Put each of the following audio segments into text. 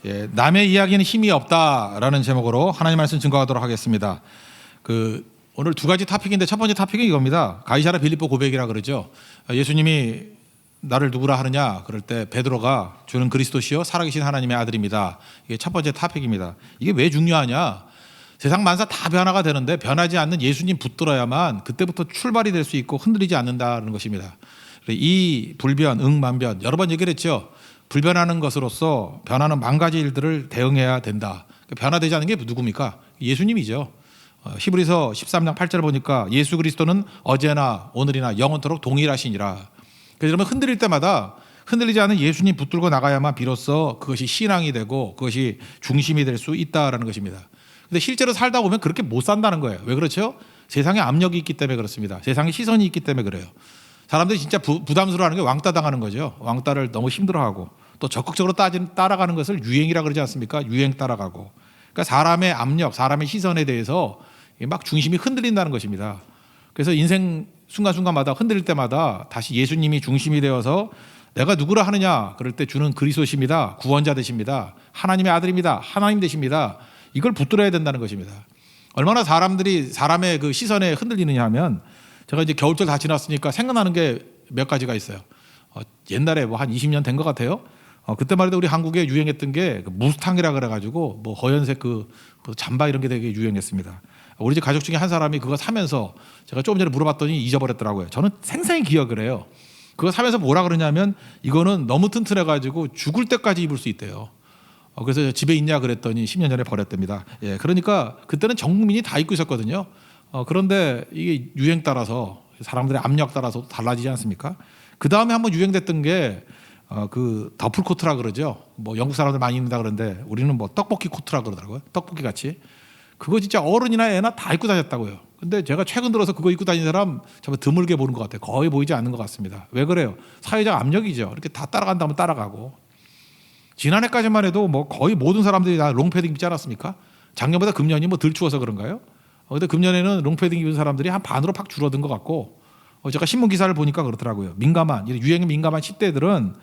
예, 남의 이야기는 힘이 없다라는 제목으로 하나님 말씀 증거하도록 하겠습니다. 오늘 두 가지 토픽인데 첫 번째 토픽은 이겁니다. 가이사라 빌립보 고백이라 그러죠. 예수님이 나를 누구라 하느냐 그럴 때 베드로가 주는 그리스도시요 살아계신 하나님의 아들입니다. 이게 첫 번째 토픽입니다. 이게 왜 중요하냐? 세상 만사 다 변화가 되는데 변하지 않는 예수님 붙들어야만 그때부터 출발이 될 수 있고 흔들리지 않는다는 것입니다. 이 불변, 응만변 여러 번 얘기를 했죠. 불변하는 것으로서 변하는 만 가지 일들을 대응해야 된다. 변화되지 않는 게 누굽니까? 예수님이죠. 히브리서 13장 8절 보니까 예수 그리스도는 어제나 오늘이나 영원토록 동일하시니라. 그래서 여러분 흔들릴 때마다 흔들리지 않은 예수님 붙들고 나가야만 비로소 그것이 신앙이 되고 그것이 중심이 될 수 있다라는 것입니다. 근데 실제로 살다 보면 그렇게 못 산다는 거예요. 왜 그렇죠? 세상에 압력이 있기 때문에 그렇습니다. 세상에 시선이 있기 때문에 그래요. 사람들이 진짜 부담스러워하는 게 왕따 당하는 거죠. 왕따를 너무 힘들어하고 또 적극적으로 따라가는 것을 유행이라 그러지 않습니까? 유행 따라가고. 그러니까 사람의 압력, 사람의 시선에 대해서 막 중심이 흔들린다는 것입니다. 그래서 인생 순간순간마다 흔들릴 때마다 다시 예수님이 중심이 되어서 내가 누구라 하느냐 그럴 때 주는 그리스도십니다. 구원자 되십니다. 하나님의 아들입니다. 하나님 되십니다. 이걸 붙들어야 된다는 것입니다. 얼마나 사람의 그 시선에 흔들리느냐 하면 제가 이제 겨울철 다 지났으니까 생각나는 게 몇 가지가 있어요. 옛날에 뭐 한 20년 된 것 같아요. 그때만 해도 우리 한국에 유행했던 게 무스탕이라 그래가지고 뭐 허연색 그 잠바 이런 게 되게 유행했습니다. 우리 집 가족 중에 한 사람이 그거 사면서 제가 조금 전에 물어봤더니 잊어버렸더라고요. 저는 생생히 기억을 해요. 그거 사면서 뭐라 그러냐면 이거는 너무 튼튼해가지고 죽을 때까지 입을 수 있대요. 그래서 집에 있냐 그랬더니 10년 전에 버렸답니다. 예, 그러니까 그때는 전 국민이 다 입고 있었거든요. 그런데 이게 유행 따라서 사람들의 압력 따라서 달라지지 않습니까? 그 다음에 한번 유행됐던 게 그 더플 코트라 그러죠. 뭐 영국 사람들 많이 입는다 그러는데 우리는 뭐 떡볶이 코트라 그러더라고요. 떡볶이 같이. 그거 진짜 어른이나 애나 다 입고 다녔다고요. 근데 제가 최근 들어서 그거 입고 다니는 사람 정말 드물게 보는 것 같아요. 거의 보이지 않는 것 같습니다. 왜 그래요? 사회적 압력이죠. 이렇게 다 따라간다면 따라가고. 지난해까지만 해도 뭐 거의 모든 사람들이 다 롱패딩 입지 않았습니까? 작년보다 금년이 뭐 덜 추워서 그런가요? 근데 금년에는 롱패딩 입은 사람들이 한 반으로 팍 줄어든 것 같고, 제가 신문 기사를 보니까 그렇더라고요. 유행에 민감한 10대들은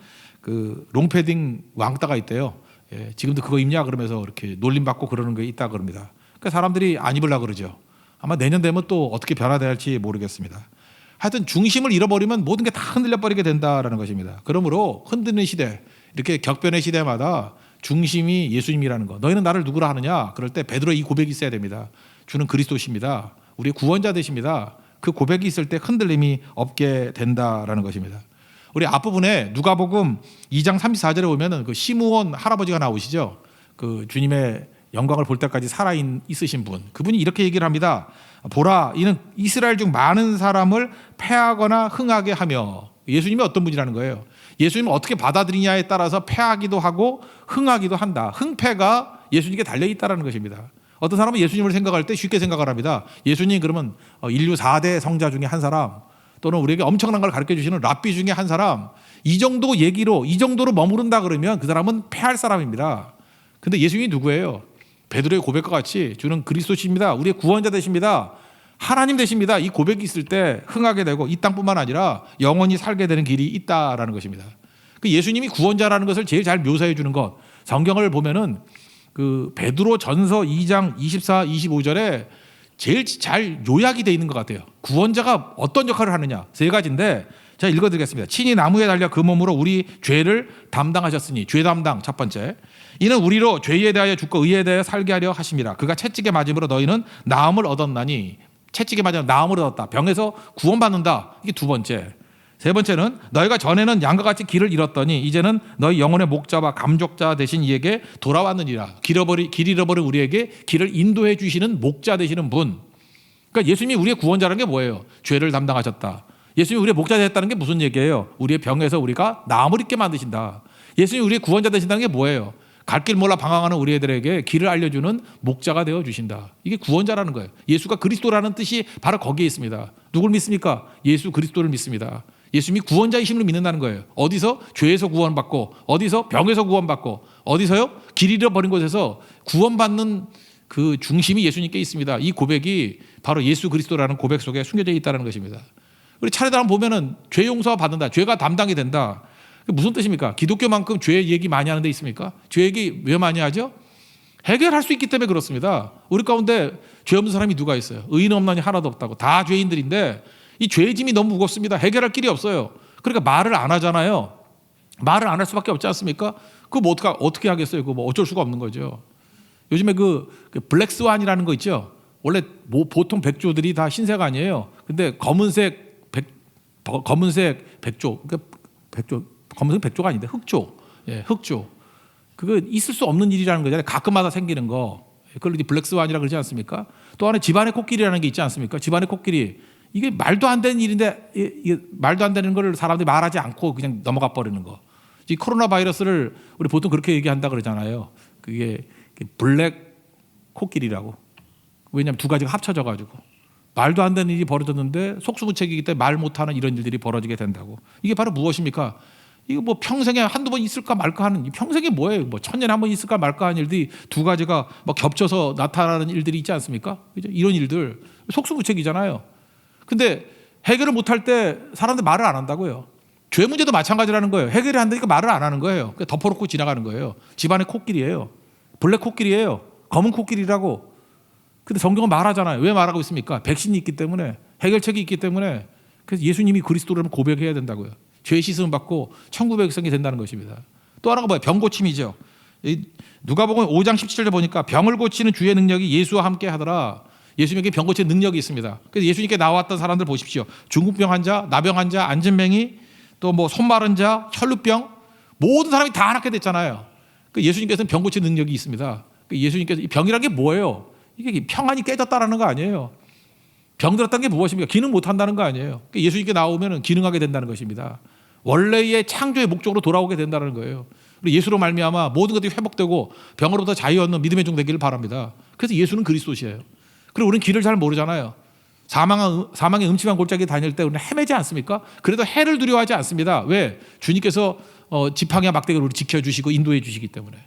그 롱패딩 왕따가 있대요. 예, 지금도 그거 입냐 그러면서 이렇게 놀림받고 그러는 게 있다 그럽니다. 그러니까 사람들이 안 입으려고 그러죠. 아마 내년 되면 또 어떻게 변화될지 모르겠습니다. 하여튼 중심을 잃어버리면 모든 게 다 흔들려 버리게 된다라는 것입니다. 그러므로 흔드는 시대, 이렇게 격변의 시대마다 중심이 예수님이라는 거. 너희는 나를 누구라 하느냐? 그럴 때 베드로의 이 고백이 있어야 됩니다. 주는 그리스도십니다. 우리의 구원자 되십니다. 그 고백이 있을 때 흔들림이 없게 된다라는 것입니다. 우리 앞부분에 누가복음 2장 34절에 보면은 그 시므온 할아버지가 나오시죠. 그 주님의 영광을 볼 때까지 살아 있으신 분. 그분이 이렇게 얘기를 합니다. 보라, 이는 이스라엘 중 많은 사람을 패하거나 흥하게 하며. 예수님이 어떤 분이라는 거예요. 예수님을 어떻게 받아들이냐에 따라서 패하기도 하고 흥하기도 한다. 흥패가 예수님께 달려있다는 것입니다. 어떤 사람은 예수님을 생각할 때 쉽게 생각을 합니다. 예수님 그러면 인류 4대 성자 중에 한 사람, 또는 우리에게 엄청난 걸 가르쳐 주시는 랍비 중에 한 사람, 이 정도 얘기로 이 정도로 머무른다 그러면 그 사람은 패할 사람입니다. 근데 예수님이 누구예요? 베드로의 고백과 같이 주는 그리스도십니다. 우리의 구원자 되십니다. 하나님 되십니다. 이 고백이 있을 때 흥하게 되고 이 땅뿐만 아니라 영원히 살게 되는 길이 있다라는 것입니다. 그 예수님이 구원자라는 것을 제일 잘 묘사해 주는 것, 성경을 보면은 그 베드로 전서 2장 24, 25절에 제일 잘 요약이 되어 있는 것 같아요. 구원자가 어떤 역할을 하느냐 세 가지인데 제가 읽어드리겠습니다. 친히 나무에 달려 그 몸으로 우리 죄를 담당하셨으니, 죄 담당 첫 번째. 이는 우리로 죄에 대하여 죽고 의에 대하여 살게 하려 하심이라. 그가 채찍에 맞음으로 너희는 나음을 얻었나니. 채찍에 맞으면 나음을 얻었다. 병에서 구원받는다. 이게 두 번째. 세 번째는 너희가 전에는 양과 같이 길을 잃었더니 이제는 너희 영혼의 목자와 감족자 되신 이에게 돌아왔느니라. 길 잃어버린 우리에게 길을 인도해 주시는 목자 되시는 분. 그러니까 예수님이 우리의 구원자라는 게 뭐예요? 죄를 담당하셨다. 예수님이 우리의 목자 되셨다는 게 무슨 얘기예요? 우리의 병에서 우리가 나음을 잊게 만드신다. 예수님이 우리의 구원자 되신다는 게 뭐예요? 갈 길 몰라 방황하는 우리들에게 길을 알려주는 목자가 되어주신다. 이게 구원자라는 거예요. 예수가 그리스도라는 뜻이 바로 거기에 있습니다. 누굴 믿습니까? 예수 그리스도를 믿습니다. 예수님이 구원자이심을 믿는다는 거예요. 어디서? 죄에서 구원받고, 어디서? 병에서 구원받고, 어디서요? 길 잃어버린 곳에서 구원받는 그 중심이 예수님께 있습니다. 이 고백이 바로 예수 그리스도라는 고백 속에 숨겨져 있다는 것입니다. 우리 차례대로 보면은 죄 용서 받는다. 죄가 담당이 된다. 무슨 뜻입니까? 기독교만큼 죄 얘기 많이 하는 데 있습니까? 죄 얘기 왜 많이 하죠? 해결할 수 있기 때문에 그렇습니다. 우리 가운데 죄 없는 사람이 누가 있어요? 의인 없나니 하나도 없다고. 다 죄인들인데 이 죄의 짐이 너무 무겁습니다. 해결할 길이 없어요. 그러니까 말을 안 하잖아요. 말을 안 할 수밖에 없지 않습니까? 그거 뭐 어떻게 하겠어요? 그거 뭐 어쩔 수가 없는 거죠. 요즘에 그 블랙스완이라는 거 있죠. 원래 뭐 보통 백조들이 다 흰색 아니에요. 근데 검은색 백조, 그러니까 검은색 백조가 아닌데 흑조, 흑조. 그거 있을 수 없는 일이라는 거잖아요. 가끔마다 생기는 거. 그걸 이제 블랙스완이라고 그러지 않습니까? 또 하나 집안의 코끼리라는 게 있지 않습니까? 집안의 코끼리. 이게 말도 안 되는 일인데 이게 말도 안 되는 걸 사람들이 말하지 않고 그냥 넘어가 버리는 거. 이 코로나 바이러스를 우리 보통 그렇게 얘기한다 그러잖아요. 그게 블랙 코끼리라고. 왜냐하면 두 가지가 합쳐져 가지고 말도 안 되는 일이 벌어졌는데 속수무책이기 때문에 말 못하는 이런 일들이 벌어지게 된다고. 이게 바로 무엇입니까? 이거 뭐 평생에 한두 번 있을까 말까 하는, 평생에 뭐예요? 뭐 천년에 한 번 있을까 말까 하는 일들이 두 가지가 막 겹쳐서 나타나는 일들이 있지 않습니까? 그죠? 이런 일들 속수무책이잖아요. 근데 해결을 못할 때 사람들 말을 안 한다고요. 죄 문제도 마찬가지라는 거예요. 해결을 한다니까 말을 안 하는 거예요. 덮어놓고 지나가는 거예요. 집안의 코끼리예요. 블랙 코끼리예요. 검은 코끼리라고. 근데 성경은 말하잖아요. 왜 말하고 있습니까? 백신이 있기 때문에, 해결책이 있기 때문에. 그래서 예수님이 그리스도라면 고백해야 된다고요. 죄 씻음 받고 천국의 백성이 된다는 것입니다. 또 하나가 뭐예요? 병 고침이죠. 누가복음 5장 17절에 보니까 병을 고치는 주의 능력이 예수와 함께 하더라. 예수님에게 병 고치는 능력이 있습니다. 그래서 예수님께 나왔던 사람들 보십시오. 중풍병 환자, 나병 환자, 안진뱅이, 또 뭐 손 마른 자, 혈루병, 모든 사람이 다 낫게 됐잖아요. 예수님께서는 병 고치는 능력이 있습니다. 예수님께서 이 병이란 게 뭐예요? 이게 평안이 깨졌다라는 거 아니에요. 병 들었다는 게 무엇입니까? 기능 못 한다는 거 아니에요. 예수님께 나오면 기능하게 된다는 것입니다. 원래의 창조의 목적으로 돌아오게 된다는 거예요. 그리고 예수로 말미암아 모든 것들이 회복되고 병으로부터 자유 얻는 믿음의 종 되기를 바랍니다. 그래서 예수는 그리스도시에요. 그리고 우리는 길을 잘 모르잖아요. 사망의 음침한 골짜기 다닐 때 우리는 헤매지 않습니까? 그래도 해를 두려워하지 않습니다. 왜? 주님께서 지팡이와 막대기를 우리 지켜주시고 인도해 주시기 때문에.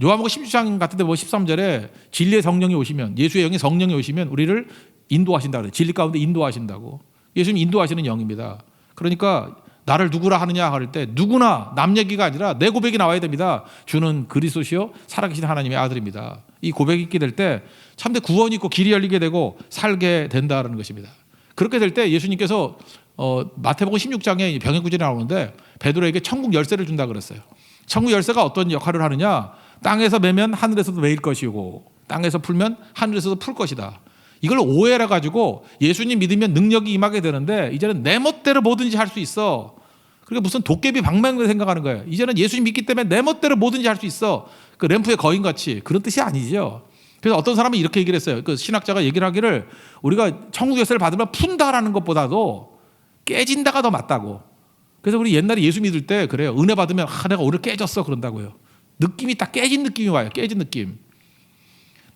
요한복음 16장 같은 데 13절에 진리의 성령이 오시면, 예수의 영의 성령이 오시면 우리를 인도하신다 그래요. 진리 가운데 인도하신다고. 예수님 인도하시는 영입니다. 그러니까 나를 누구라 하느냐 할 때 누구나 남 얘기가 아니라 내 고백이 나와야 됩니다. 주는 그리스도시요 살아계신 하나님의 아들입니다. 이 고백이 있게 될 때 참된 구원이 있고 길이 열리게 되고 살게 된다는 것입니다. 그렇게 될 때 예수님께서 마태복음 16장에 병의 구절이 나오는데 베드로에게 천국 열쇠를 준다 그랬어요. 천국 열쇠가 어떤 역할을 하느냐? 땅에서 매면 하늘에서도 매일 것이고 땅에서 풀면 하늘에서도 풀 것이다. 이걸 오해해 가지고 예수님 믿으면 능력이 임하게 되는데 이제는 내 멋대로 뭐든지 할 수 있어. 그러니까 무슨 도깨비 방망이를 생각하는 거예요. 이제는 예수님 믿기 때문에 내 멋대로 뭐든지 할 수 있어. 그 램프의 거인같이. 그런 뜻이 아니죠. 그래서 어떤 사람이 이렇게 얘기를 했어요. 그 신학자가 얘기를 하기를 우리가 천국 열쇠를 받으면 푼다라는 것보다도 깨진다가 더 맞다고. 그래서 우리 옛날에 예수 믿을 때 그래요. 은혜 받으면 내가 오늘 깨졌어 그런다고요. 느낌이 딱 깨진 느낌이 와요. 깨진 느낌.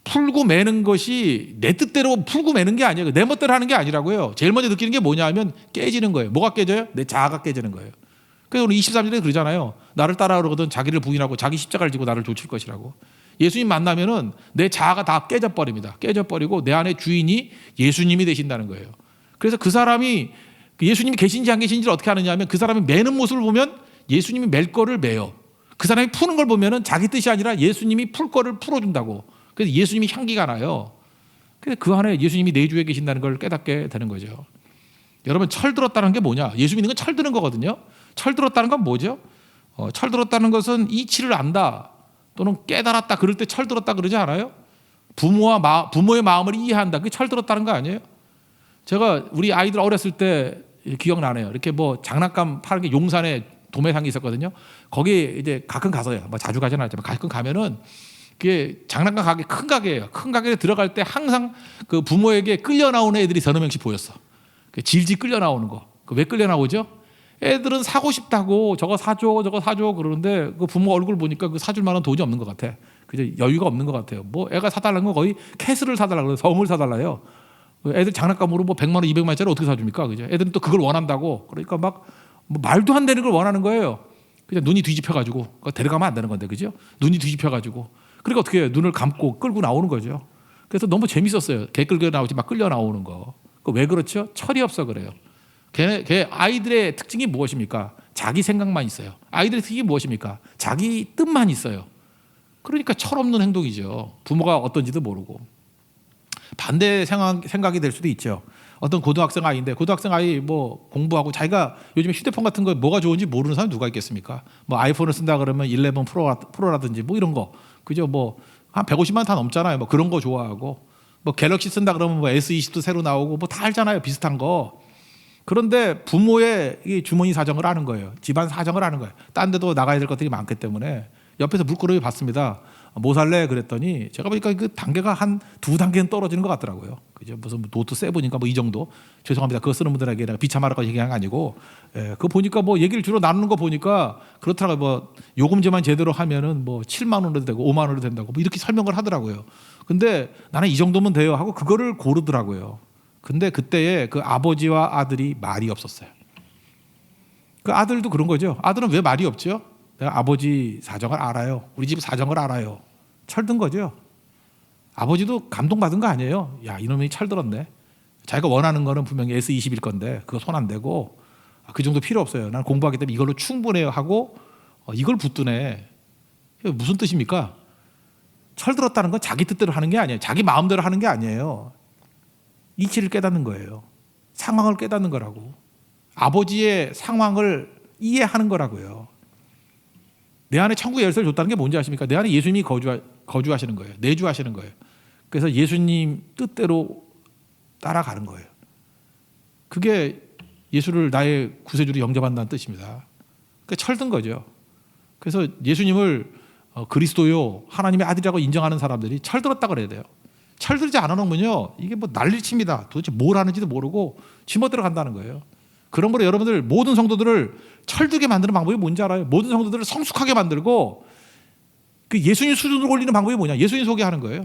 풀고 매는 것이 내 뜻대로 풀고 매는 게 아니에요. 내 멋대로 하는 게 아니라고요. 제일 먼저 느끼는 게 뭐냐 하면 깨지는 거예요. 뭐가 깨져요? 내 자아가 깨지는 거예요. 그래서 오늘 23절에 그러잖아요. 나를 따라오거든 자기를 부인하고 자기 십자가를 지고 나를 좇을 것이라고. 예수님 만나면은 내 자아가 다 깨져버립니다. 깨져버리고 내 안에 주인이 예수님이 되신다는 거예요. 그래서 그 사람이 예수님이 계신지 안 계신지를 어떻게 하느냐 하면 그 사람이 매는 모습을 보면 예수님이 맬 거를 매요. 그 사람이 푸는 걸 보면은 자기 뜻이 아니라 예수님이 풀 거를 풀어준다고. 그래서 예수님이 향기가 나요. 그래서 그 안에 예수님이 내 주에 계신다는 걸 깨닫게 되는 거죠. 여러분 철들었다는 게 뭐냐? 예수 믿는 건 철드는 거거든요. 철들었다는 건 뭐죠? 철들었다는 것은 이치를 안다 또는 깨달았다 그럴 때 철들었다 그러지 않아요? 부모의 마음을 이해한다. 그게 철들었다는 거 아니에요? 제가 우리 아이들 어렸을 때 기억나네요. 이렇게 뭐 장난감 파는 게 용산에 도매상이 있었거든요. 거기 이제 가끔 가서요. 뭐 자주 가지는 않지만 가끔 가면은 그게 장난감 가게 큰 가게예요. 큰 가게에 들어갈 때 항상 그 부모에게 끌려 나오는 애들이 서너 명씩 보였어. 질질 끌려 나오는 거. 왜 끌려 나오죠? 애들은 사고 싶다고 저거 사줘 그러는데 그 부모 얼굴 보니까 그 사줄 만한 돈이 없는 것 같아. 그저 여유가 없는 것 같아요. 뭐 애가 사달라는 건 거의 캐슬을 사달라고 그래요. 성을 사달라요. 애들 장난감으로 뭐 100만 원, 200만 원짜리 어떻게 사줍니까? 그죠? 애들은 또 그걸 원한다고. 그러니까 막 뭐 말도 안 되는 걸 원하는 거예요. 그냥 눈이 뒤집혀가지고 데려가면 안 되는 건데, 그죠? 눈이 뒤집혀가지고. 그러니까 어떻게 해요? 눈을 감고 끌고 나오는 거죠. 그래서 너무 재밌었어요. 개 끌고 나오지 막 끌려 나오는 거. 왜 그렇죠? 철이 없어 그래요. 걔 아이들의 특징이 무엇입니까? 자기 생각만 있어요. 아이들의 특징이 무엇입니까? 자기 뜻만 있어요. 그러니까 철없는 행동이죠. 부모가 어떤지도 모르고. 반대 생각이 될 수도 있죠. 어떤 고등학생 아이인데 고등학생 아이 뭐 공부하고 자기가 요즘에 휴대폰 같은 거 뭐가 좋은지 모르는 사람이 누가 있겠습니까? 뭐 아이폰을 쓴다 그러면 11 프로라든지 뭐 이런 거, 그죠? 뭐 한 150만 다 넘잖아요. 뭐 그런 거 좋아하고, 뭐 갤럭시 쓴다 그러면 뭐 S20도 새로 나오고 뭐 다 알잖아요. 비슷한 거. 그런데 부모의 이 주머니 사정을 아는 거예요. 집안 사정을 아는 거예요. 딴 데도 나가야 될 것들이 많기 때문에 옆에서 물끄러미 봤습니다. 뭐 살래? 그랬더니 제가 보니까 그 단계가 한 2단계는 떨어지는 것 같더라고요. 그죠? 무슨 노트 7인가 뭐 이 정도. 죄송합니다. 그거 쓰는 분들에게 내가 비참하라고 얘기한 거 아니고, 그거 보니까 뭐 얘기를 주로 나누는 거 보니까 그렇더라고요. 뭐 요금제만 제대로 하면은 뭐 7만 원으로 되고 5만 원으로 된다고 뭐 이렇게 설명을 하더라고요. 근데 나는 이 정도면 돼요 하고 그거를 고르더라고요. 근데 그때에 그 아버지와 아들이 말이 없었어요. 그 아들도 그런 거죠. 아들은 왜 말이 없죠? 내가 아버지 사정을 알아요. 우리 집 사정을 알아요. 철든 거죠. 아버지도 감동받은 거 아니에요. 야, 이놈이 철들었네. 자기가 원하는 거는 분명히 S20일 건데 그거 손 안 대고 그 정도 필요 없어요. 난 공부하기 때문에 이걸로 충분해요 하고 이걸 붙드네. 무슨 뜻입니까? 철들었다는 건 자기 뜻대로 하는 게 아니에요. 자기 마음대로 하는 게 아니에요. 이치를 깨닫는 거예요. 상황을 깨닫는 거라고. 아버지의 상황을 이해하는 거라고요. 내 안에 천국의 열쇠를 줬다는 게 뭔지 아십니까? 내 안에 예수님이 거주하시는 거예요. 내주하시는 거예요. 그래서 예수님 뜻대로 따라가는 거예요. 그게 예수를 나의 구세주로 영접한다는 뜻입니다. 그러니까 철든 거죠. 그래서 예수님을 그리스도요, 하나님의 아들이라고 인정하는 사람들이 철들었다 그래야 돼요. 철들지 않아놓으면요, 이게 뭐 난리칩니다. 도대체 뭘 하는지도 모르고 지멋대로 간다는 거예요. 그런 거로 여러분들 모든 성도들을 철들게 만드는 방법이 뭔지 알아요? 모든 성도들을 성숙하게 만들고 그 예수님 수준으로 올리는 방법이 뭐냐? 예수님 소개하는 거예요.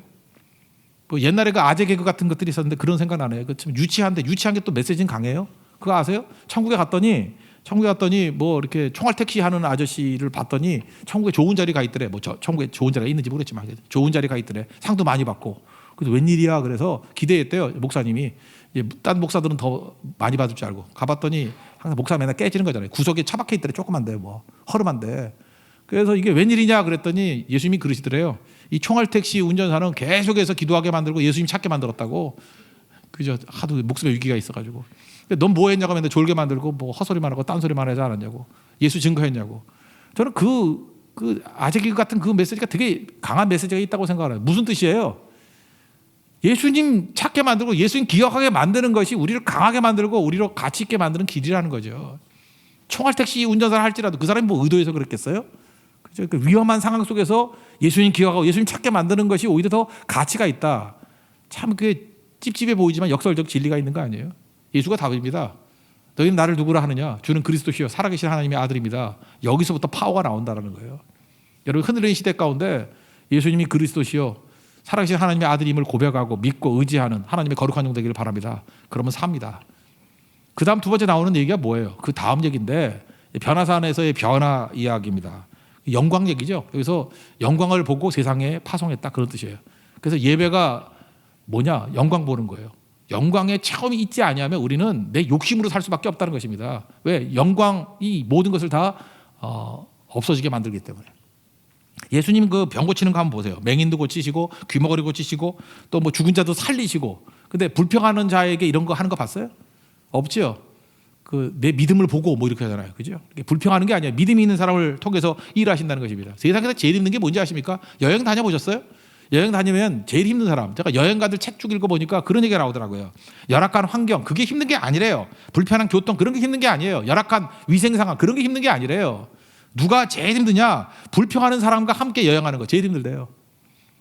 뭐 옛날에 그 아재 개그 같은 것들이 있었는데 그런 생각 나네요. 그 참 유치한데 유치한 게 또 메시지는 강해요. 그거 아세요? 천국에 갔더니 뭐 이렇게 총알 택시 하는 아저씨를 봤더니 천국에 좋은 자리가 있더래. 뭐 천국에 좋은 자리가 있는지 모르겠지만 좋은 자리가 있더래. 상도 많이 받고. 그래서 웬일이야? 그래서 기대했대요. 목사님이. 딴 목사들은 더 많이 받을 줄 알고 가봤더니 항상 목사 맨날 깨지는 거잖아요. 구석에 처박혀 있더래. 조그만데 뭐 허름한데. 그래서 이게 웬일이냐 그랬더니 예수님이 그러시더래요. 이 총알 택시 운전사는 계속해서 기도하게 만들고 예수님 찾게 만들었다고. 그죠? 하도 목숨의 위기가 있어가지고. 넌 뭐 했냐고 맨날 졸게 만들고 뭐 헛소리만 하고 딴소리만 하지 않았냐고. 예수 증거했냐고. 저는 그 아재기그 같은 그 메시지가 되게 강한 메시지가 있다고 생각해요. 무슨 뜻이에요? 예수님 찾게 만들고 예수님 기억하게 만드는 것이 우리를 강하게 만들고 우리로 가치 있게 만드는 길이라는 거죠. 총알 택시 운전사를 할지라도 그 사람이 뭐 의도해서 그랬겠어요? 그죠? 그 위험한 상황 속에서 예수님 기억하고 예수님 찾게 만드는 것이 오히려 더 가치가 있다. 참 그게 찝찝해 보이지만 역설적 진리가 있는 거 아니에요? 예수가 답입니다. 너희는 나를 누구라 하느냐? 주는 그리스도시요 살아계신 하나님의 아들입니다. 여기서부터 파워가 나온다는 거예요. 여러분 흔들리는 시대 가운데 예수님이 그리스도시요 살아계신 하나님의 아들임을 고백하고 믿고 의지하는 하나님의 거룩한 종 되기를 바랍니다. 그러면 삽니다. 그 다음 두 번째 나오는 얘기가 뭐예요? 그 다음 얘기인데 변화산에서의 변화 이야기입니다. 영광 얘기죠. 여기서 영광을 보고 세상에 파송했다 그런 뜻이에요. 그래서 예배가 뭐냐? 영광 보는 거예요. 영광의 체험이 있지 아니하면 우리는 내 욕심으로 살 수밖에 없다는 것입니다. 왜? 영광이 모든 것을 다 없어지게 만들기 때문에. 예수님 그 병 고치는 거 한번 보세요. 맹인도 고치시고 귀머거리 고치시고 또 뭐 죽은 자도 살리시고. 근데 불평하는 자에게 이런 거 하는 거 봤어요? 없죠. 그 내 믿음을 보고 뭐 이렇게 하잖아요. 그죠? 불평하는 게 아니에요. 믿음이 있는 사람을 통해서 일하신다는 것입니다. 세상에서 제일 힘든 게 뭔지 아십니까? 여행 다녀보셨어요? 여행 다니면 제일 힘든 사람. 제가 여행가들 책 쭉 읽어보니까 그런 얘기가 나오더라고요. 열악한 환경, 그게 힘든 게 아니래요. 불편한 교통, 그런 게 힘든 게 아니에요. 열악한 위생 상황, 그런 게 힘든 게 아니래요. 누가 제일 힘드냐? 불평하는 사람과 함께 여행하는 거 제일 힘들대요.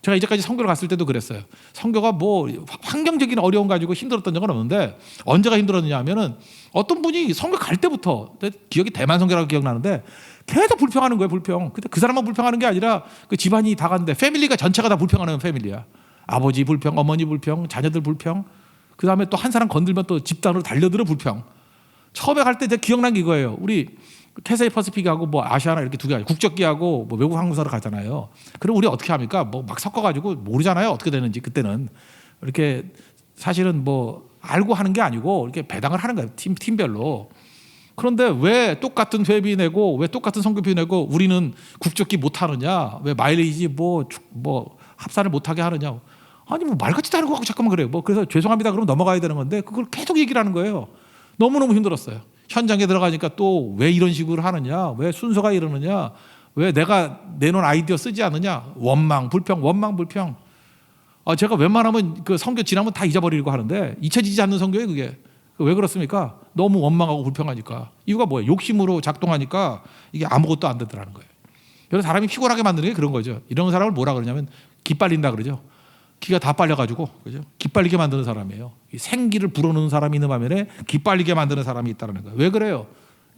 제가 이제까지 선교를 갔을 때도 그랬어요. 선교가 뭐 환경적인 어려움 가지고 힘들었던 적은 없는데 언제가 힘들었느냐 하면은 어떤 분이 선교 갈 때부터 기억이 대만 선교라고 기억나는데 계속 불평하는 거예요. 불평. 근데 그 사람만 불평하는 게 아니라 그 집안이 다 갔는데 패밀리가 전체가 다 불평하는 패밀리야. 아버지 불평, 어머니 불평, 자녀들 불평. 그 다음에 또 한 사람 건들면 또 집단으로 달려들어 불평. 처음에 갈 때 제가 기억난 게 이거예요. 우리 캐세이 퍼시픽하고 뭐 아시아나 이렇게 두 개 국적기하고 뭐 외국 항공사로 가잖아요. 그럼 우리 어떻게 합니까? 뭐 막 섞어가지고 모르잖아요. 어떻게 되는지 그때는 이렇게 사실은 뭐 알고 하는 게 아니고 이렇게 배당을 하는 거예요. 팀별로. 그런데 왜 똑같은 회비 내고 왜 똑같은 성교비 내고 우리는 국적기 못하느냐? 왜 마일리지 뭐 합산을 못하게 하느냐? 아니 뭐 말같지도 않은 거 하고 잠깐만 그래요. 뭐 그래서 죄송합니다 그러면 넘어가야 되는 건데 그걸 계속 얘기를 하는 거예요. 너무너무 힘들었어요. 현장에 들어가니까 또 왜 이런 식으로 하느냐? 왜 순서가 이러느냐? 왜 내가 내놓은 아이디어 쓰지 않느냐? 원망 불평. 제가 웬만하면 그 성교 지나면 다 잊어버리려고 하는데 잊혀지지 않는 성교예요 그게. 왜 그렇습니까? 너무 원망하고 불평하니까. 이유가 뭐예요? 욕심으로 작동하니까 이게 아무것도 안 되더라는 거예요. 그래서 사람이 피곤하게 만드는 게 그런 거죠. 이런 사람을 뭐라 그러냐면 기빨린다 그러죠. 기가 다 빨려가지고 그죠? 기빨리게 만드는 사람이에요. 생기를 불어넣는 사람이 있는 반면에 기빨리게 만드는 사람이 있다는 거예요. 왜 그래요?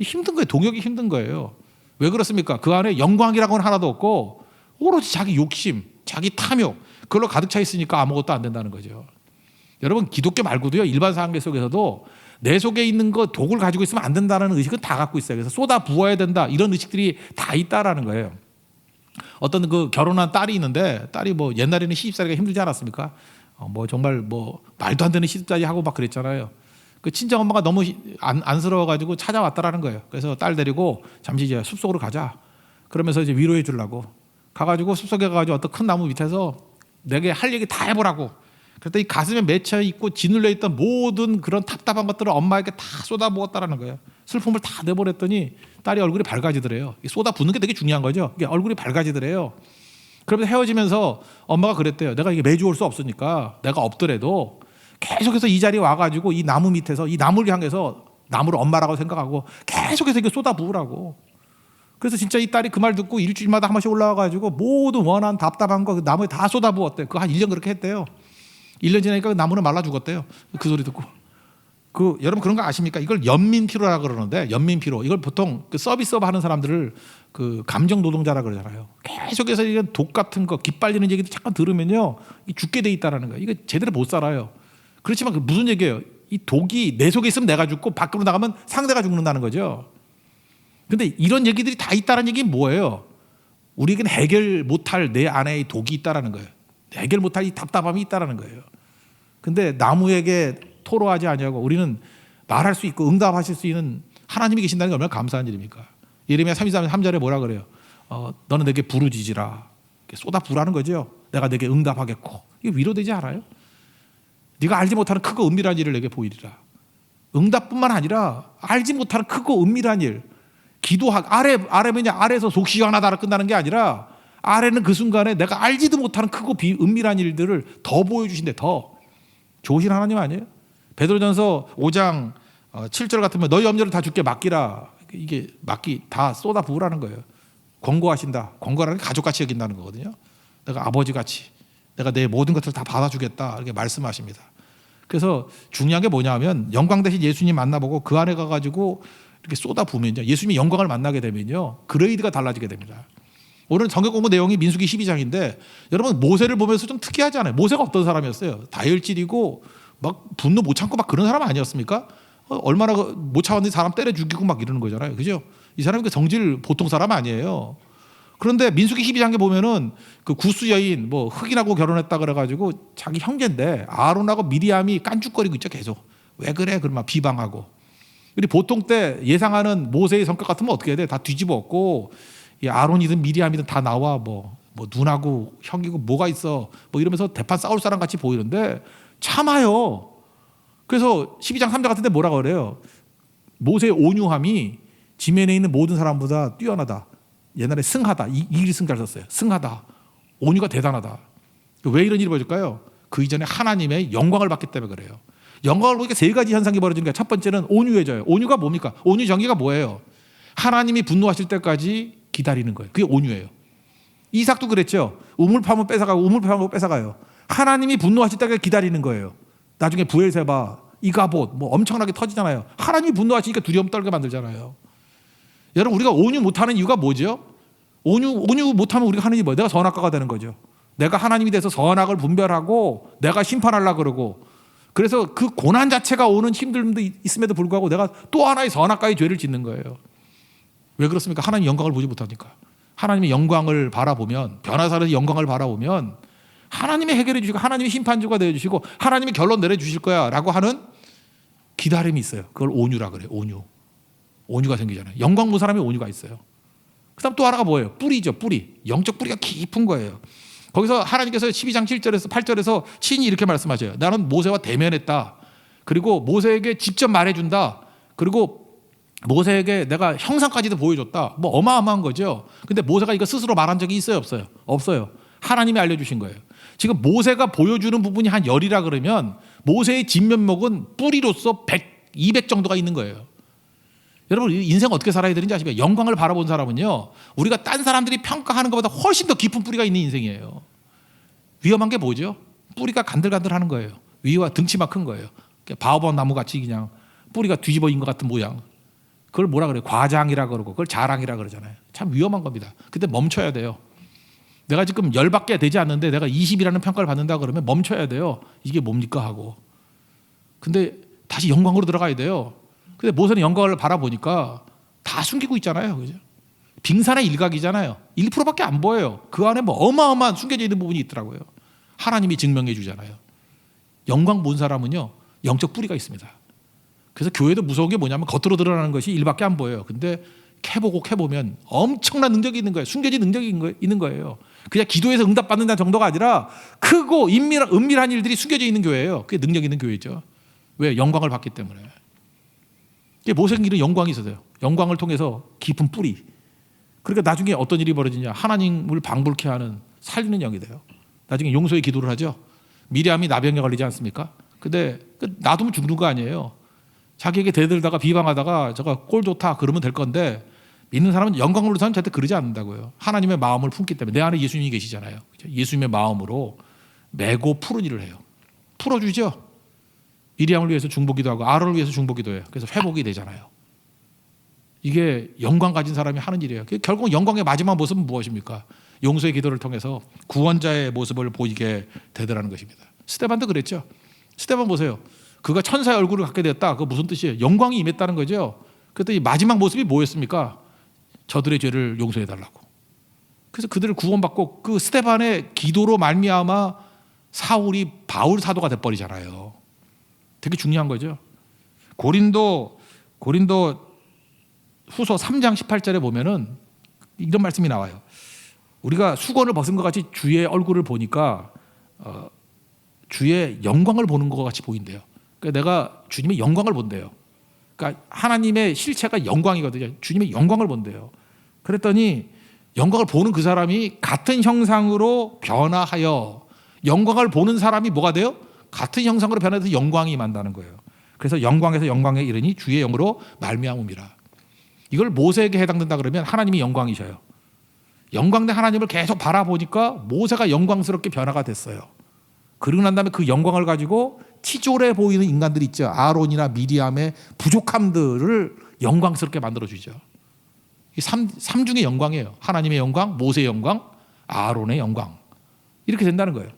힘든 거예요. 동역이 힘든 거예요. 왜 그렇습니까? 그 안에 영광이라고는 하나도 없고 오로지 자기 욕심, 자기 탐욕 그걸로 가득 차 있으니까 아무것도 안 된다는 거죠. 여러분 기독교 말고도요 일반 상계 속에서도 내 속에 있는 거 독을 가지고 있으면 안 된다는 의식은 다 갖고 있어요. 그래서 쏟아 부어야 된다 이런 의식들이 다 있다라는 거예요. 어떤 그 결혼한 딸이 있는데 딸이 뭐 옛날에는 시집살이가 힘들지 않았습니까? 뭐 정말 뭐 말도 안 되는 시집살이 하고 막 그랬잖아요. 그 친정 엄마가 너무 안쓰러워가지고 찾아왔다라는 거예요. 그래서 딸 데리고 잠시 이제 숲속으로 가자. 그러면서 이제 위로해 주려고 가가지고 숲속에 가가지고 어떤 큰 나무 밑에서 내게 할 얘기 다 해보라고. 그랬더니 가슴에 맺혀 있고 짓눌려 있던 모든 그런 답답한 것들을 엄마에게 다 쏟아부었다라는 거예요. 슬픔을 다 내보냈더니 딸이 얼굴이 밝아지더래요. 쏟아붓는 게 되게 중요한 거죠. 이게 얼굴이 밝아지더래요. 그러면서 헤어지면서 엄마가 그랬대요. 내가 이게 매주 올 수 없으니까 내가 없더라도 계속해서 이 자리에 와가지고 이 나무 밑에서 이 나무를 향해서 나무를 엄마라고 생각하고 계속해서 이게 쏟아부으라고. 그래서 진짜 이 딸이 그 말 듣고 일주일마다 한 번씩 올라와가지고 모든 원한 답답한 거 그 나무에 다 쏟아부었대요. 그거 한 1년 그렇게 했대요. 1년 지나니까 그 나무는 말라 죽었대요. 그 소리 듣고. 여러분 그런 거 아십니까? 이걸 연민피로라고 그러는데 연민피로 이걸 보통 그 서비스업 하는 사람들을 그 감정 노동자라 그러잖아요. 계속해서 이런 독 같은 거 기빨리는 얘기도 잠깐 들으면요 죽게 돼 있다라는 거예요. 이거 제대로 못 살아요. 그렇지만 그 무슨 얘기예요? 이 독이 내 속에 있으면 내가 죽고 밖으로 나가면 상대가 죽는다는 거죠. 근데 이런 얘기들이 다 있다는 얘기는 뭐예요? 우리에게는 해결 못할 내 안에 이 독이 있다라는 거예요. 해결 못할 이 답답함이 있다라는 거예요. 근데 나무에게 토로하지 아니하고 우리는 말할 수 있고 응답하실 수 있는 하나님이 계신다는 게 얼마나 감사한 일입니까? 예레미야 33절에 뭐라 그래요? 너는 내게 부르짖으라. 쏟아 부라는 거죠. 내가 내게 응답하겠고. 이게 위로되지 않아요? 네가 알지 못하는 크고 은밀한 일을 내게 보이리라. 응답뿐만 아니라 알지 못하는 크고 은밀한 일. 아래에서 속 시원하다라 끝나는 게 아니라 아래는 그 순간에 내가 알지도 못하는 크고 은밀한 일들을 더 보여주신대. 더 좋으신 하나님 아니에요? 베드로전서 5장 7절 같으면 너희 염려를 다 주께 맡기라. 이게 맡기 다 쏟아 부으라는 거예요. 권고하신다. 권고라는 게 가족같이 여긴다는 거거든요. 내가 아버지같이 내가 내 모든 것을 다 받아주겠다 이렇게 말씀하십니다. 그래서 중요한 게 뭐냐면 영광 대신 예수님 만나보고 그 안에 가가지고 이렇게 쏟아 부으면요 예수님의 영광을 만나게 되면요 그레이드가 달라지게 됩니다. 오늘 성경 공부 내용이 민수기 12장인데 여러분 모세를 보면서 좀 특이하지 않아요? 모세가 어떤 사람이었어요? 다혈질이고 막 분노 못 참고 막 그런 사람 아니었습니까? 얼마나 못 참았는데 사람 때려 죽이고 막 이러는 거잖아요. 그죠? 이 사람이 그 성질 보통 사람 아니에요. 그런데 민수기 12장에 보면은 그 구스 여인 뭐 흑인하고 결혼했다 그래가지고 자기 형제인데 아론하고 미리암이 깐죽거리고 있죠 계속. 왜 그래? 그러면 비방하고. 우리 보통 때 예상하는 모세의 성격 같으면 어떻게 해야 돼? 다 뒤집어 엎고 이 아론이든 미리암이든 다 나와 뭐 누나고 형이고 뭐가 있어 뭐 이러면서 대판 싸울 사람 같이 보이는데 참아요. 그래서 12장 3절 같은 데 뭐라고 그래요? 모세의 온유함이 지면에 있는 모든 사람보다 뛰어나다. 옛날에 승하다. 이일승 잘 썼어요. 승하다. 온유가 대단하다. 왜 이런 일이 벌어질까요? 그 이전에 하나님의 영광을 받기 때문에 그래요. 영광을 보니까 세 가지 현상이 벌어지는 거예요. 첫 번째는 온유해져요. 온유가 뭡니까? 온유 정의가 뭐예요? 하나님이 분노하실 때까지 기다리는 거예요. 그게 온유예요. 이삭도 그랬죠. 우물 파면 뺏어가고 우물 파면 뺏어가요. 하나님이 분노하실 때까지 기다리는 거예요. 나중에 부엘세바, 이가봇 뭐 엄청나게 터지잖아요. 하나님이 분노하시니까 두려움 떨게 만들잖아요. 여러분 우리가 온유 못하는 이유가 뭐죠? 온유 못하면 우리가 하는 일이 뭐예요? 내가 선악과가 되는 거죠. 내가 하나님이 돼서 선악을 분별하고 내가 심판하려고 그러고 그래서 그 고난 자체가 오는 힘듦도 있음에도 불구하고 내가 또 하나의 선악과의 죄를 짓는 거예요. 왜 그렇습니까? 하나님 영광을 보지 못하니까. 하나님의 영광을 바라보면 변화사에서 영광을 바라보면 하나님이 해결해 주시고 하나님이 심판주가 되어주시고 하나님이 결론 내려주실 거야 라고 하는 기다림이 있어요. 그걸 온유라 그래요. 온유. 온유가 생기잖아요. 영광 본 사람이 온유가 있어요. 그다음 또 하나가 뭐예요? 뿌리죠. 뿌리. 영적 뿌리가 깊은 거예요. 거기서 하나님께서 12장 7절에서 8절에서 친히 이렇게 말씀하셔요. 나는 모세와 대면했다. 그리고 모세에게 직접 말해준다. 그리고 모세에게 내가 형상까지도 보여줬다. 뭐 어마어마한 거죠. 근데 모세가 이거 스스로 말한 적이 있어요? 없어요? 없어요. 하나님이 알려주신 거예요. 지금 모세가 보여주는 부분이 한 열이라 그러면 모세의 진면목은 뿌리로서 100, 200 정도가 있는 거예요. 여러분 인생 어떻게 살아야 되는지 아십니까? 영광을 바라본 사람은요, 우리가 딴 사람들이 평가하는 것보다 훨씬 더 깊은 뿌리가 있는 인생이에요. 위험한 게 뭐죠? 뿌리가 간들간들하는 거예요. 위와 등치만 큰 거예요. 바오바오 나무 같이 그냥 뿌리가 뒤집어진 것 같은 모양. 그걸 뭐라 그래요? 과장이라 그러고 그걸 자랑이라 그러잖아요. 참 위험한 겁니다. 근데 멈춰야 돼요. 내가 지금 10밖에 되지 않는데 내가 20이라는 평가를 받는다 그러면 멈춰야 돼요. 이게 뭡니까 하고. 근데 다시 영광으로 들어가야 돼요. 근데 모세는 영광을 바라보니까 다 숨기고 있잖아요. 그죠? 빙산의 일각이잖아요. 1%밖에 안 보여요. 그 안에 뭐 어마어마한 숨겨져 있는 부분이 있더라고요. 하나님이 증명해 주잖아요. 영광 본 사람은요, 영적 뿌리가 있습니다. 그래서 교회도 무서운 게 뭐냐면 겉으로 드러나는 것이 1밖에 안 보여요. 근데 캐보면 엄청난 능력이 있는 거예요. 숨겨진 능력이 있는 거예요. 그냥 기도해서 응답받는다는 정도가 아니라 크고 은밀한 일들이 숨겨져 있는 교회예요. 그게 능력 있는 교회죠. 왜? 영광을 받기 때문에. 모세는 이런 영광이 있어요. 영광을 통해서 깊은 뿌리. 그러니까 나중에 어떤 일이 벌어지냐. 하나님을 방불케 하는 살리는 영이 돼요. 나중에 용서의 기도를 하죠. 미리암이 나병에 걸리지 않습니까? 근데 놔두면 죽는 거 아니에요. 자기에게 대들다가 비방하다가 저가 꼴 좋다 그러면 될 건데, 믿는 사람은 영광을 위해서 절대 그러지 않는다고요. 하나님의 마음을 품기 때문에. 내 안에 예수님이 계시잖아요. 예수님의 마음으로 메고 푸른 일을 해요. 풀어주죠. 미리암을 위해서 중보기도 하고 아론을 위해서 중보기도 해요. 그래서 회복이 되잖아요. 이게 영광 가진 사람이 하는 일이에요. 결국 영광의 마지막 모습은 무엇입니까? 용서의 기도를 통해서 구원자의 모습을 보이게 되더라는 것입니다. 스데반도 그랬죠. 스데반 보세요. 그가 천사의 얼굴을 갖게 되었다. 그거 무슨 뜻이에요? 영광이 임했다는 거죠. 그랬더니 마지막 모습이 뭐였습니까? 저들의 죄를 용서해 달라고. 그래서 그들을 구원받고 그 스데반의 기도로 말미암아 사울이 바울 사도가 돼버리잖아요. 되게 중요한 거죠. 고린도 후서 3장 18절에 보면은 이런 말씀이 나와요. 우리가 수건을 벗은 것 같이 주의 얼굴을 보니까 주의 영광을 보는 것 같이 보인대요. 그러니까 내가 주님의 영광을 본대요. 그러니까 하나님의 실체가 영광이거든요. 주님의 영광을 본대요. 그랬더니 영광을 보는 그 사람이 같은 형상으로 변화하여, 영광을 보는 사람이 뭐가 돼요? 같은 형상으로 변해서 영광이 임한다는 거예요. 그래서 영광에서 영광에 이르니 주의 영으로 말미암음이라. 이걸 모세에게 해당된다 그러면 하나님이 영광이셔요. 영광된 하나님을 계속 바라보니까 모세가 영광스럽게 변화가 됐어요. 그러고 난 다음에 그 영광을 가지고 치졸해 보이는 인간들이 있죠. 아론이나 미리암의 부족함들을 영광스럽게 만들어주죠. 이 삼중의 영광이에요. 하나님의 영광, 모세의 영광, 아론의 영광. 이렇게 된다는 거예요.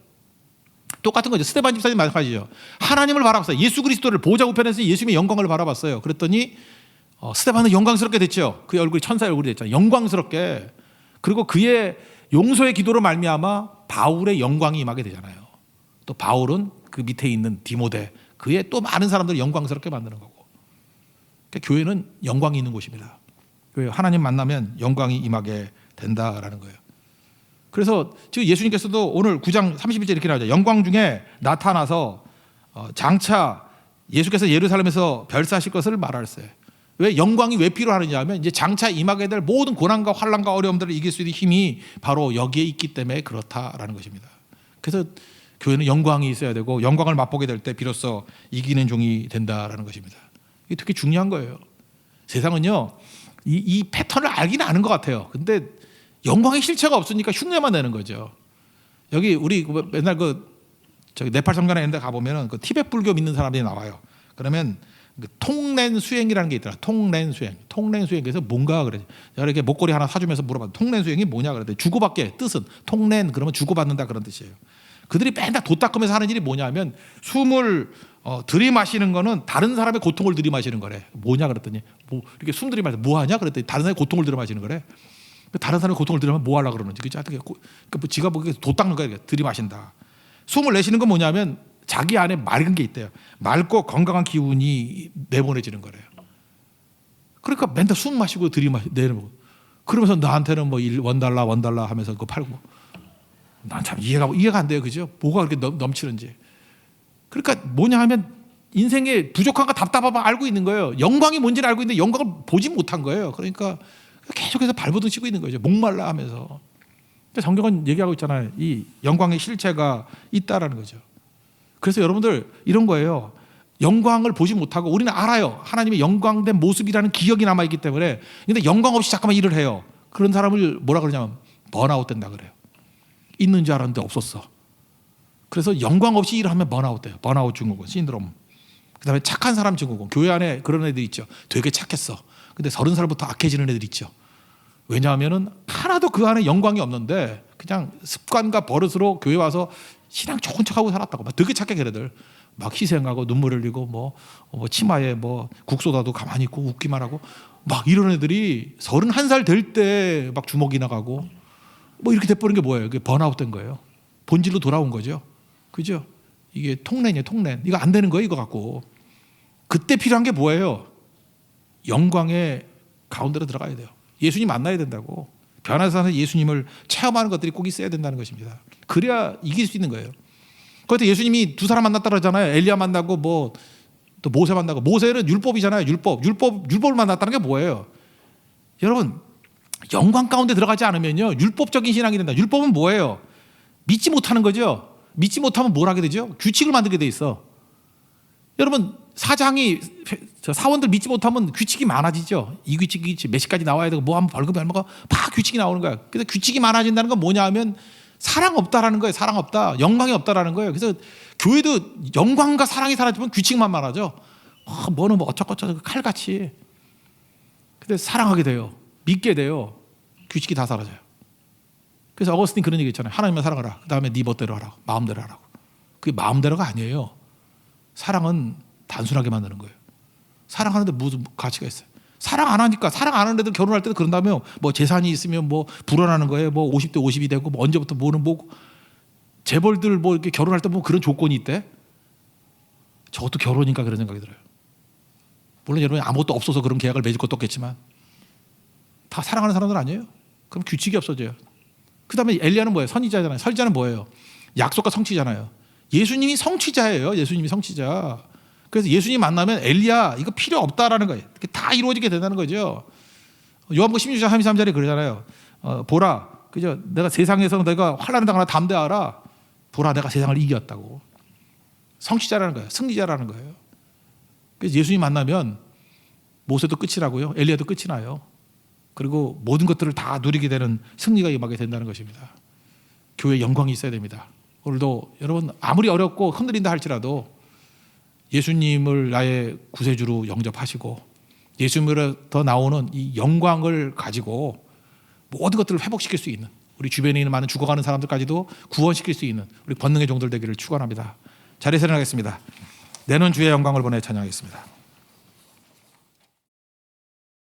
똑같은 거죠. 스데반 집사님 마찬가지죠. 하나님을 바라봤어요. 예수 그리스도를 보좌 우편에서 예수님의 영광을 바라봤어요. 그랬더니 스데반은 영광스럽게 됐죠. 그의 얼굴이 천사의 얼굴이 됐잖아요. 영광스럽게. 그리고 그의 용서의 기도로 말미암아 바울의 영광이 임하게 되잖아요. 또 바울은 그 밑에 있는 디모데, 그의 또 많은 사람들을 영광스럽게 만드는 거고. 그러니까 교회는 영광이 있는 곳입니다. 교회 하나님 만나면 영광이 임하게 된다라는 거예요. 그래서 지금 예수님께서도 오늘 9장 31절 이렇게 나오죠. 영광 중에 나타나서 장차 예수께서 예루살렘에서 별사하실 것을 말하셨어요. 왜 영광이 왜 필요하느냐 하면 이제 장차 임하게 될 모든 고난과 환난과 어려움들을 이길 수 있는 힘이 바로 여기에 있기 때문에 그렇다라는 것입니다. 그래서 교회는 영광이 있어야 되고 영광을 맛보게 될 때 비로소 이기는 종이 된다라는 것입니다. 이게 되게 중요한 거예요. 세상은요 이 패턴을 알기는 아는 것 같아요. 근데 영광의 실체가 없으니까 흉내만 내는 거죠. 여기 우리 맨날 저기 네팔 성전에 있는 데 가보면 그 티베트 불교 믿는 사람들이 나와요. 그러면 그 통렌 수행이라는 게 있더라. 통렌 수행. 그래서 뭔가 그래. 내가 이렇게 목걸이 하나 사주면서 물어봐. 통렌 수행이 뭐냐 그랬더니 주고받게 뜻은 통렌 그러면 주고받는다 그런 뜻이에요. 그들이 맨날 도 닦으면서 하는 일이 뭐냐면 숨을 들이마시는 거는 다른 사람의 고통을 들이마시는 거래. 뭐냐 그랬더니 뭐 이렇게 숨 들이마시 뭐 하냐 그랬더니 다른 사람의 고통을 들이마시는 거래. 다른 사람의 고통을 들이마시면 뭐 하려고 그러는지. 그러니까 뭐 지가 보기에 도 닦는 거야. 들이마신다. 숨을 내쉬는 건 뭐냐면 자기 안에 맑은 게 있대요. 맑고 건강한 기운이 내보내지는 거래요. 그러니까 맨날 숨 마시고 내려보고 그러면서 나한테는 뭐 $1 하면서 그거 팔고 난 참 이해가 안 돼요. 그죠? 뭐가 그렇게 넘치는지. 그러니까 뭐냐 하면 인생에 부족한가 답답함을 알고 있는 거예요. 영광이 뭔지는 알고 있는데 영광을 보지 못한 거예요. 그러니까 계속해서 발버둥 치고 있는 거죠. 목말라 하면서. 성경은 얘기하고 있잖아요. 이 영광의 실체가 있다라는 거죠. 그래서 여러분들 이런 거예요. 영광을 보지 못하고 우리는 알아요. 하나님의 영광된 모습이라는 기억이 남아있기 때문에. 근데 영광 없이 잠깐만 일을 해요. 그런 사람을 뭐라 그러냐면 번아웃 된다 그래요. 있는 줄 알았는데 없었어. 그래서 영광 없이 일을 하면 번아웃 돼요. 번아웃 증후군, 신드롬. 그다음에 착한 사람 증후군. 교회 안에 그런 애들 있죠. 되게 착했어. 근데 30살부터 악해지는 애들 있죠. 왜냐하면은 하나도 그 안에 영광이 없는데 그냥 습관과 버릇으로 교회 와서 신앙 좋은 척하고 살았다고. 막 되게 착해 걔네들. 막 희생하고 눈물 흘리고 뭐 치마에 뭐 국소다도 가만히 있고 웃기만 하고 막 이런 애들이 31살 될 때 막 주먹이 나가고 뭐 이렇게 돼버린 게 뭐예요? 그게 번아웃 된 거예요. 본질로 돌아온 거죠. 그죠? 이게 통렌이에요, 통렌. 이거 안 되는 거예요, 이거 갖고. 그때 필요한 게 뭐예요? 영광의 가운데로 들어가야 돼요. 예수님 만나야 된다고. 변화산에서 예수님을 체험하는 것들이 꼭 있어야 된다는 것입니다. 그래야 이길 수 있는 거예요. 그때 예수님이 두 사람 만났다 그러잖아요. 엘리야 만나고 뭐 또 모세 만나고. 모세는 율법이잖아요. 율법을 만났다는 게 뭐예요? 여러분, 영광 가운데 들어가지 않으면요, 율법적인 신앙이 된다. 율법은 뭐예요? 믿지 못하는 거죠. 믿지 못하면 뭘 하게 되죠? 규칙을 만들게 돼 있어. 여러분, 사원들 믿지 못하면 규칙이 많아지죠. 이 규칙 몇 시까지 나와야 되고 뭐 하면 벌금이 얼마가 막 규칙이 나오는 거야. 그래서 규칙이 많아진다는 건 뭐냐 하면 사랑 없다라는 거예요. 사랑 없다. 영광이 없다라는 거예요. 그래서 교회도 영광과 사랑이 사라지면 규칙만 많아져. 뭐는 뭐 어쩌고저쩌고 칼같이. 근데 사랑하게 돼요. 믿게 돼요. 규칙이 다 사라져요. 그래서 어거스틴 그런 얘기 있잖아요. 하나님만 사랑하라. 그 다음에 네 멋대로 하라고. 마음대로 하라고. 그게 마음대로가 아니에요. 사랑은 단순하게 만드는 거예요. 사랑하는데 무슨 가치가 있어요? 사랑 안 하니까. 사랑 안 하는 애들 결혼할 때도 그런다며 뭐 재산이 있으면 뭐 불어나는 거예요. 뭐 50대 50이 되고 뭐 언제부터 뭐는 뭐 재벌들 뭐 이렇게 결혼할 때 뭐 그런 조건이 있대. 저것도 결혼이니까 그런 생각이 들어요. 물론 여러분이 아무것도 없어서 그런 계약을 맺을 것도 없겠지만 다 사랑하는 사람들 아니에요? 그럼 규칙이 없어져요. 그 다음에 엘리야는 뭐예요? 선지자잖아요. 선지자는 뭐예요? 약속과 성취잖아요. 예수님이 성취자예요. 예수님이 성취자. 그래서 예수님 만나면 엘리야 이거 필요 없다라는 거예요. 다 이루어지게 된다는 거죠. 요한복음 16장 33절에 그러잖아요. 보라, 그죠? 내가 세상에서 내가 환난을 당하나 담대하라. 보라, 내가 세상을 이겼다고. 성취자라는 거예요. 승리자라는 거예요. 그래서 예수님 만나면 모세도 끝이 나고요. 엘리야도 끝이 나요. 그리고 모든 것들을 다 누리게 되는 승리가 임하게 된다는 것입니다. 교회에 영광이 있어야 됩니다. 오늘도 여러분 아무리 어렵고 흔들린다 할지라도 예수님을 나의 구세주로 영접하시고 예수님으로부터 나오는 이 영광을 가지고 모든 것들을 회복시킬 수 있는, 우리 주변에 있는 많은 죽어가는 사람들까지도 구원시킬 수 있는 우리 권능의 종들 되기를 축원합니다. 자리에서 일어나겠습니다. 내는 주의 영광을 보내 찬양하겠습니다.